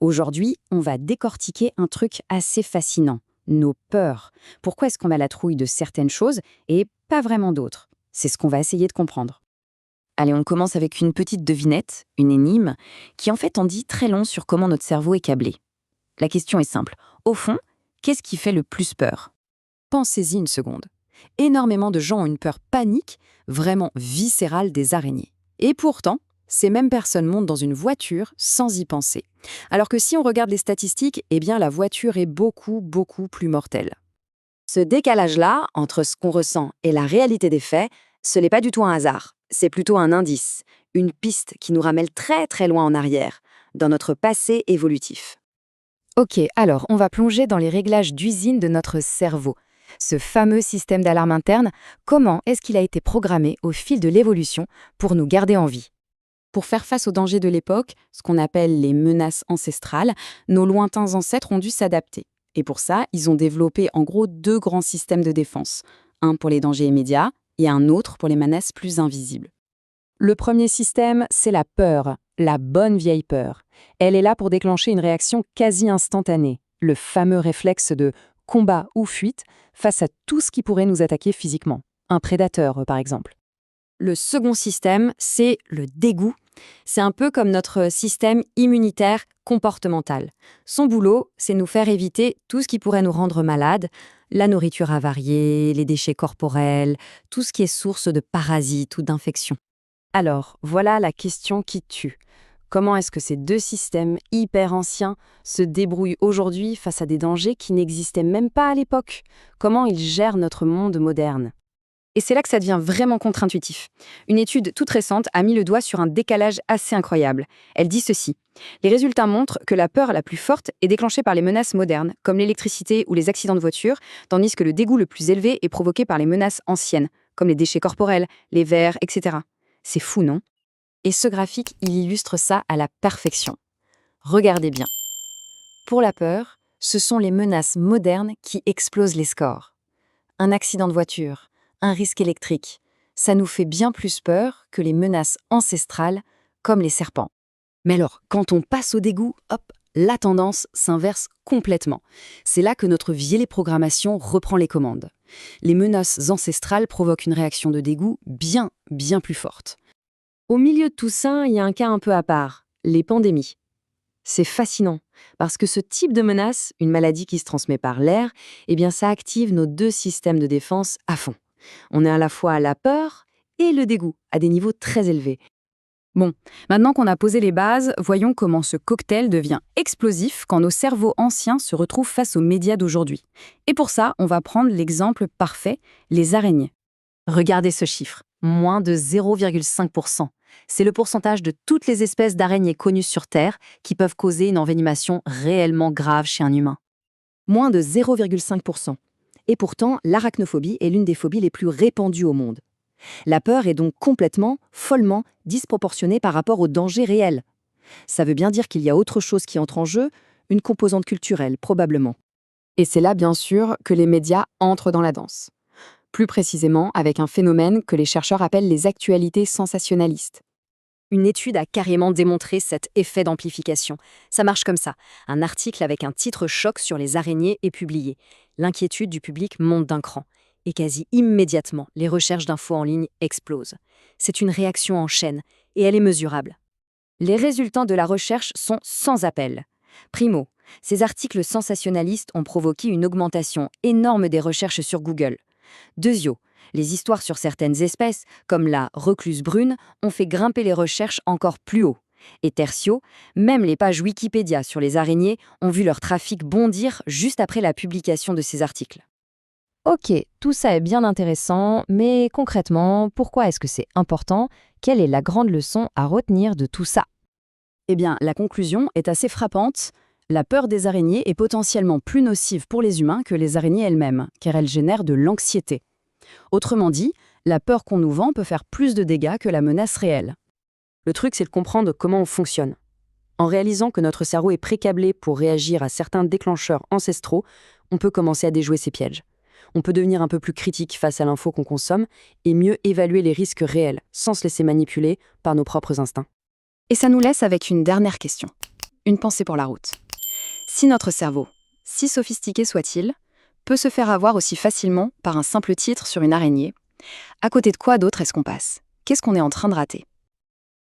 Aujourd'hui, on va décortiquer un truc assez fascinant, nos peurs. Pourquoi est-ce qu'on a la trouille de certaines choses et pas vraiment d'autres? C'est ce qu'on va essayer de comprendre. Allez, on commence avec une petite devinette, une énigme, qui en fait en dit très long sur comment notre cerveau est câblé. La question est simple. Au fond, qu'est-ce qui fait le plus peur? Pensez-y une seconde. Énormément de gens ont une peur panique, vraiment viscérale des araignées. Et pourtant, ces mêmes personnes montent dans une voiture sans y penser. Alors que si on regarde les statistiques, eh bien la voiture est beaucoup plus mortelle. Ce décalage-là, entre ce qu'on ressent et la réalité des faits, ce n'est pas du tout un hasard. C'est plutôt un indice, une piste qui nous ramène très loin en arrière, dans notre passé évolutif. Ok, alors on va plonger dans les réglages d'usine de notre cerveau. Ce fameux système d'alarme interne, comment est-ce qu'il a été programmé au fil de l'évolution pour nous garder en vie? Pour faire face aux dangers de l'époque, ce qu'on appelle les menaces ancestrales, nos lointains ancêtres ont dû s'adapter. Et pour ça, ils ont développé en gros deux grands systèmes de défense. Un pour les dangers immédiats et un autre pour les menaces plus invisibles. Le premier système, c'est la peur, la bonne vieille peur. Elle est là pour déclencher une réaction quasi instantanée, le fameux réflexe de combat ou fuite face à tout ce qui pourrait nous attaquer physiquement. Un prédateur, par exemple. Le second système, c'est le dégoût. C'est un peu comme notre système immunitaire comportemental. Son boulot, c'est nous faire éviter tout ce qui pourrait nous rendre malades, la nourriture avariée, les déchets corporels, tout ce qui est source de parasites ou d'infections. Alors, voilà la question qui tue. Comment est-ce que ces deux systèmes hyper anciens se débrouillent aujourd'hui face à des dangers qui n'existaient même pas à l'époque? Comment ils gèrent notre monde moderne? Et c'est là que ça devient vraiment contre-intuitif. Une étude toute récente a mis le doigt sur un décalage assez incroyable. Elle dit ceci. Les résultats montrent que la peur la plus forte est déclenchée par les menaces modernes, comme l'électricité ou les accidents de voiture, tandis que le dégoût le plus élevé est provoqué par les menaces anciennes, comme les déchets corporels, les vers, etc. C'est fou, non? Et ce graphique, il illustre ça à la perfection. Regardez bien. Pour la peur, ce sont les menaces modernes qui explosent les scores. Un accident de voiture, un risque électrique, ça nous fait bien plus peur que les menaces ancestrales, comme les serpents. Mais alors, quand on passe au dégoût, hop, la tendance s'inverse complètement. C'est là que notre vieille programmation reprend les commandes. Les menaces ancestrales provoquent une réaction de dégoût bien plus forte. Au milieu de tout ça, il y a un cas un peu à part, les pandémies. C'est fascinant, parce que ce type de menace, une maladie qui se transmet par l'air, eh bien ça active nos deux systèmes de défense à fond. On est à la fois à la peur et le dégoût, à des niveaux très élevés. Bon, maintenant qu'on a posé les bases, voyons comment ce cocktail devient explosif quand nos cerveaux anciens se retrouvent face aux médias d'aujourd'hui. Et pour ça, on va prendre l'exemple parfait, les araignées. Regardez ce chiffre, moins de 0,5%. C'est le pourcentage de toutes les espèces d'araignées connues sur Terre qui peuvent causer une envenimation réellement grave chez un humain. Moins de 0,5%. Et pourtant, l'arachnophobie est l'une des phobies les plus répandues au monde. La peur est donc complètement, follement, disproportionnée par rapport aux dangers réels. Ça veut bien dire qu'il y a autre chose qui entre en jeu, une composante culturelle, probablement. Et c'est là, bien sûr, que les médias entrent dans la danse. Plus précisément avec un phénomène que les chercheurs appellent les actualités sensationnalistes. Une étude a carrément démontré cet effet d'amplification. Ça marche comme ça. Un article avec un titre choc sur les araignées est publié. L'inquiétude du public monte d'un cran. Et quasi immédiatement, les recherches d'infos en ligne explosent. C'est une réaction en chaîne, et elle est mesurable. Les résultats de la recherche sont sans appel. Primo, ces articles sensationnalistes ont provoqué une augmentation énorme des recherches sur Google. Deuxio, les histoires sur certaines espèces, comme la recluse brune, ont fait grimper les recherches encore plus haut. Et tertio, même les pages Wikipédia sur les araignées ont vu leur trafic bondir juste après la publication de ces articles. Ok, tout ça est bien intéressant, mais concrètement, pourquoi est-ce que c'est important? Quelle est la grande leçon à retenir de tout ça? Eh bien, la conclusion est assez frappante. La peur des araignées est potentiellement plus nocive pour les humains que les araignées elles-mêmes, car elles génèrent de l'anxiété. Autrement dit, la peur qu'on nous vend peut faire plus de dégâts que la menace réelle. Le truc, c'est de comprendre comment on fonctionne. En réalisant que notre cerveau est précablé pour réagir à certains déclencheurs ancestraux, on peut commencer à déjouer ces pièges. On peut devenir un peu plus critique face à l'info qu'on consomme et mieux évaluer les risques réels, sans se laisser manipuler par nos propres instincts. Et ça nous laisse avec une dernière question. Une pensée pour la route. Si notre cerveau, si sophistiqué soit-il, peut se faire avoir aussi facilement par un simple titre sur une araignée, à côté de quoi d'autre est-ce qu'on passe? Qu'est-ce qu'on est en train de rater?